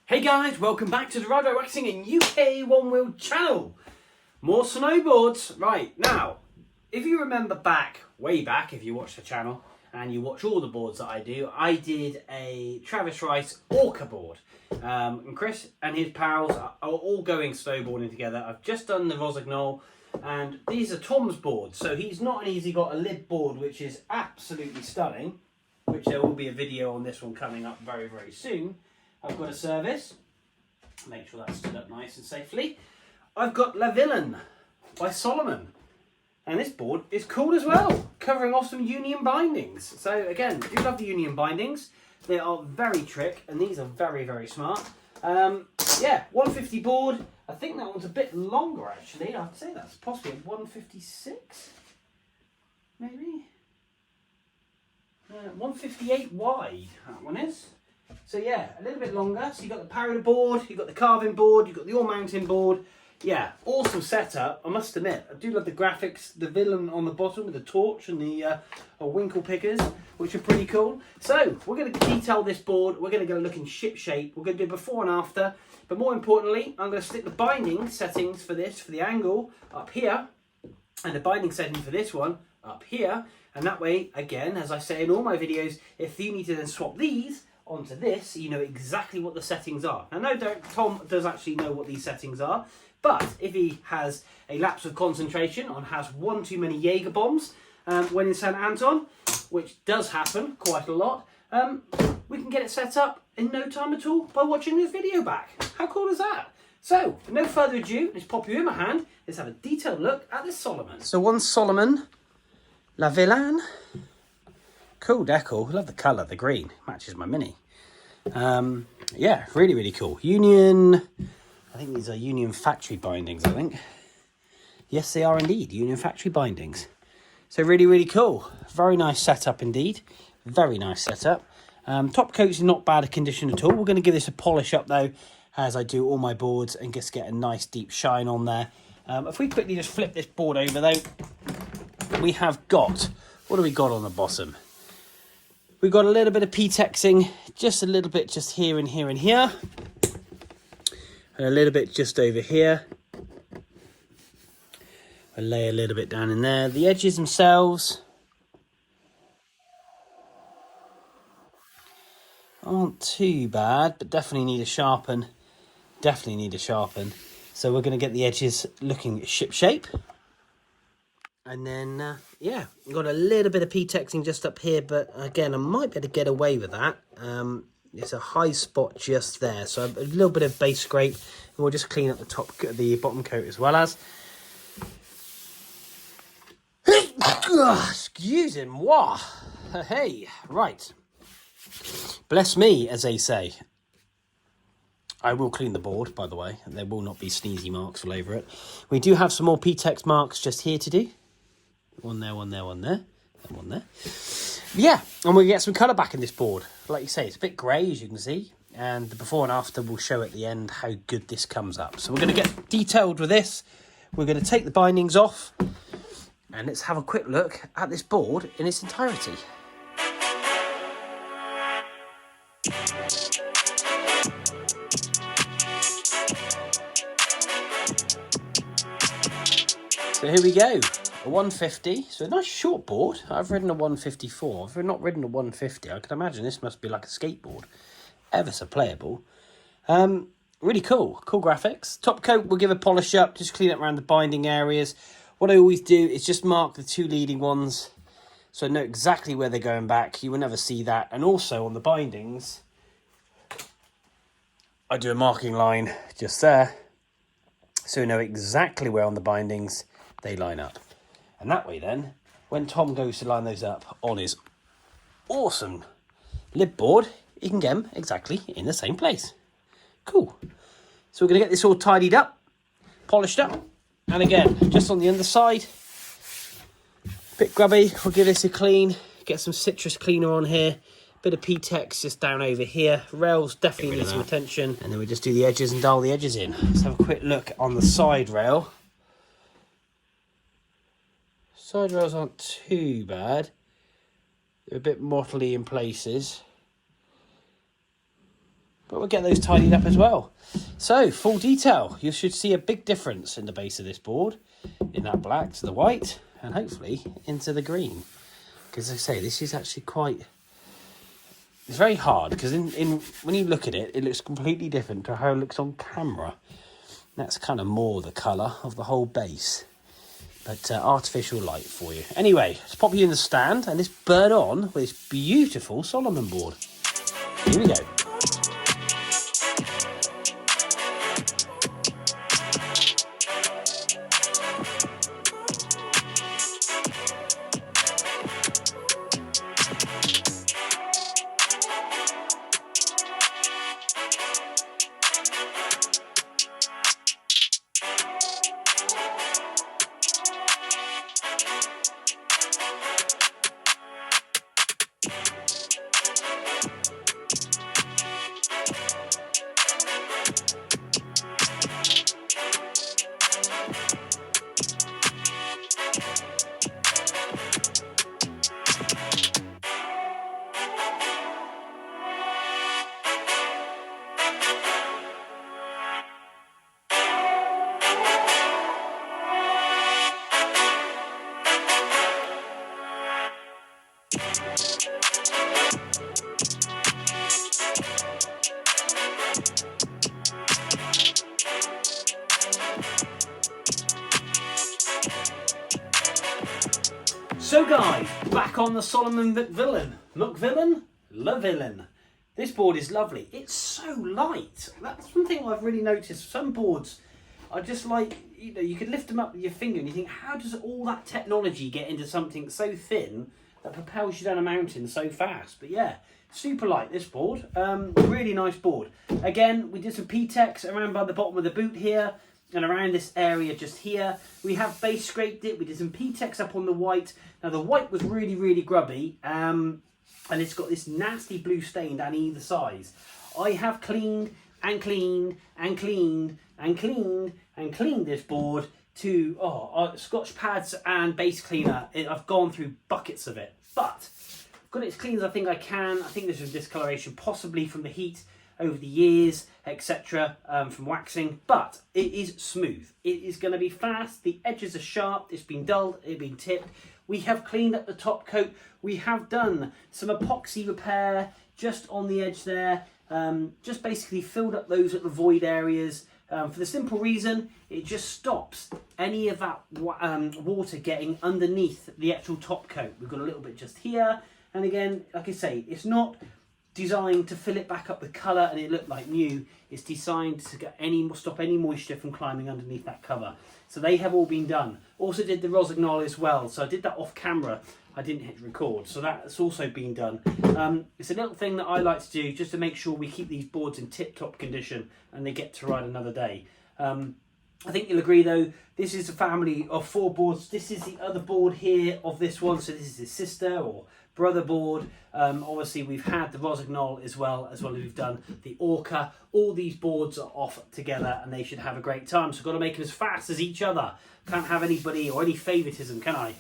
Hey guys, welcome back to the Ride Waxing and UK One Wheel channel. More snowboards. Right, now, if you remember way back, if you watch the channel and you watch all the boards that I did a Travis Rice Orca board. And Chris and his pals are all going snowboarding together. I've just done the Rossignol, and these are Tom's boards. So he's not only has he got a lid board, which is absolutely stunning, which there will be a video on this one coming up very, very soon. I've got a service, make sure that's stood up nice and safely. I've got Le Villain by Salomon, and this board is cool as well, covering off some union bindings. So again, I do love the union bindings. They are very trick, and these are very, very smart. Yeah, 150 board. I think that one's a bit longer actually. I'd say that's possibly a 156, maybe. 158 wide, that one is. So yeah, a little bit longer. So you've got the powder board, you've got the carving board, you've got the all mountain board. Yeah, awesome setup. I must admit, I do love the graphics, the villain on the bottom with the torch and the winkle pickers, which are pretty cool. So we're going to detail this board. We're going to go look in ship shape. We're going to do before and after. But more importantly, I'm going to stick the binding settings for this, for the angle, up here. And the binding setting for this one up here. And that way, again, as I say in all my videos, if you need to then swap these onto this, you know exactly what the settings are. Now, no doubt Tom does actually know what these settings are, but if he has a lapse of concentration or has one too many Jaeger bombs when in St. Anton, which does happen quite a lot, we can get it set up in no time at all by watching this video back. How cool is that? So, with no further ado, let's pop you in my hand. Let's have a detailed look at this Salomon. So one Salomon le Villain. Cool decal. Love the colour, the green. Matches my Mini. Yeah, really, really cool. Union, I think these are Union factory bindings, I think. Yes, they are indeed. Union factory bindings. So really, really cool. Very nice setup indeed. Very nice setup. Top coat's not bad a condition at all. We're going to give this a polish up though, as I do all my boards, and just get a nice deep shine on there. If we quickly just flip this board over though, we have got, what do we got on the bottom? We've got a little bit of PTEXing, just a little bit just here and here and here. And a little bit just over here. I'll lay a little bit down in there. The edges themselves aren't too bad, but definitely need a sharpen. Definitely need a sharpen. So we're going to get the edges looking ship shape. And then, yeah, got a little bit of PTEXing just up here, but again, I might be able to get away with that. It's a high spot just there, so a little bit of base scrape, and we'll just clean up the bottom coat as well as. Excusez-moi. Hey, right. Bless me, as they say. I will clean the board, by the way, and there will not be sneezy marks all over it. We do have some more PTEX marks just here to do. One there, one there, one there, and one there. Yeah, and we'll get some colour back in this board. Like you say, it's a bit grey, as you can see. And the before and after will show at the end how good this comes up. So we're going to get detailed with this. We're going to take the bindings off. And let's have a quick look at this board in its entirety. So here we go. A 150, so a nice short board. I've ridden a 154. I've not ridden a 150. I can imagine this must be like a skateboard. Ever so playable. Really cool. Cool graphics. Top coat, we'll give a polish up. Just clean up around the binding areas. What I always do is just mark the two leading ones, so I know exactly where they're going back. You will never see that. And also on the bindings, I do a marking line just there, so we know exactly where on the bindings they line up. And that way then, when Tom goes to line those up on his awesome lid board, he can get them exactly in the same place. Cool. So we're going to get this all tidied up, polished up. And again, just on the underside, bit grubby. We'll give this a clean, get some citrus cleaner on here. Bit of PTEX just down over here. Rails definitely need some attention. And then we just do the edges and dial the edges in. Let's have a quick look on the side rail. Side rails aren't too bad. They're a bit mottly in places. but we'll get those tidied up as well. So, full detail. You should see a big difference in the base of this board, in that black to the white, and hopefully into the green. Because as I say, this is actually quite... It's very hard, because when you look at it, it looks completely different to how it looks on camera. That's kind of more the colour of the whole base. But artificial light for you. Anyway, let's pop you in the stand and let's burn on with this beautiful Salomon board. Here we go. So guys, back on the Salomon le Villain. This board is lovely. It's so light. That's one thing I've really noticed. Some boards are just like, you know, you could lift them up with your finger and you think, how does all that technology get into something so thin that propels you down a mountain so fast? But yeah, super light, this board. Really nice board. Again, we did some PTEX around by the bottom of the boot here and around this area just here. We have base scraped it. We did some PTEX up on the white. Now the white was really grubby, and it's got this nasty blue stain down either sides. I have cleaned and cleaned and cleaned and cleaned and cleaned this board to Scotch pads and base cleaner. I've gone through buckets of it, but I've got it as clean as I think I can. I think this was discoloration, possibly from the heat over the years, etc., from waxing, but it is smooth. It is going to be fast. The edges are sharp. It's been dulled. It's been tipped. We have cleaned up the top coat. We have done some epoxy repair just on the edge there. Just basically filled up those little void areas for the simple reason it just stops any of that water getting underneath the actual top coat. We've got a little bit just here, and again, like I say, it's not designed to fill it back up with colour and it look like new. It's designed to stop any moisture from climbing underneath that cover. So they have all been done. Also did the Rossignol as well. So I did that off camera. I didn't hit record. So that's also been done. It's a little thing that I like to do just to make sure we keep these boards in tip-top condition and they get to ride another day. I think you'll agree though, this is a family of 4 boards. This is the other board here of this one. So this is his sister or brother board. Obviously we've had the Rossignol as well as we've done the Orca. All these boards are off together and they should have a great time. So I've got to make them as fast as each other. Can't have anybody or any favoritism, can I?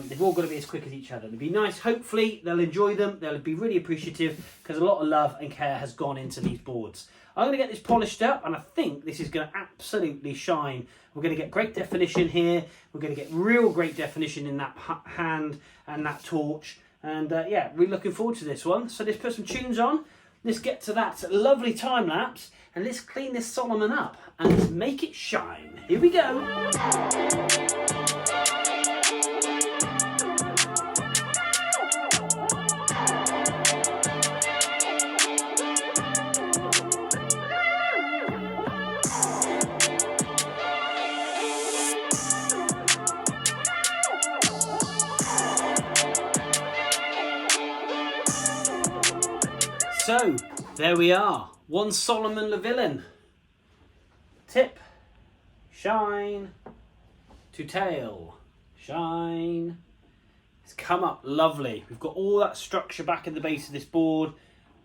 They've all got to be as quick as each other. It'll be nice. Hopefully they'll enjoy them. They'll be really appreciative because a lot of love and care has gone into these boards. I'm going to get this polished up and I think this is going to absolutely shine. We're going to get great definition here. We're going to get real great definition in that hand and that torch. And yeah, really looking forward to this one. So let's put some tunes on. Let's get to that lovely time lapse and let's clean this Salomon up and let's make it shine. Here we go. So, there we are, one Salomon le Villain. Tip, shine, to tail, shine. It's come up lovely. We've got all that structure back in the base of this board.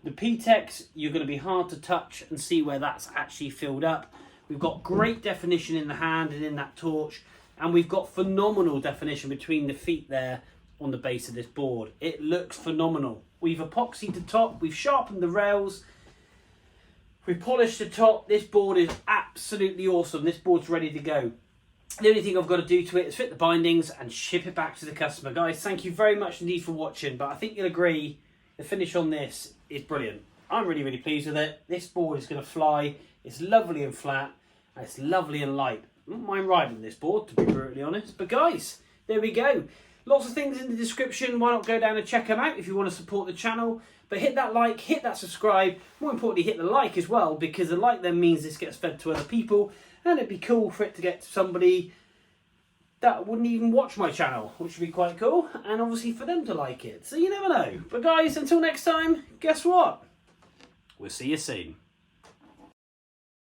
The PTEX, you're going to be hard to touch and see where that's actually filled up. We've got great definition in the hand and in that torch. And we've got phenomenal definition between the feet there on the base of this board. It looks phenomenal. We've epoxied the top, we've sharpened the rails. We polished the top. This board is absolutely awesome. This board's ready to go. The only thing I've got to do to it is fit the bindings and ship it back to the customer. Guys, thank you very much indeed for watching, but I think you'll agree the finish on this is brilliant. I'm really, really pleased with it. This board is going to fly. It's lovely and flat, and it's lovely and light. I don't mind riding this board, to be brutally honest. But guys, there we go. Lots of things in the description. Why not go down and check them out if you want to support the channel. But hit that like, hit that subscribe. More importantly, hit the like as well, because the like then means this gets fed to other people. And it'd be cool for it to get to somebody that wouldn't even watch my channel, which would be quite cool. And obviously for them to like it. So you never know. But guys, until next time, guess what? We'll see you soon.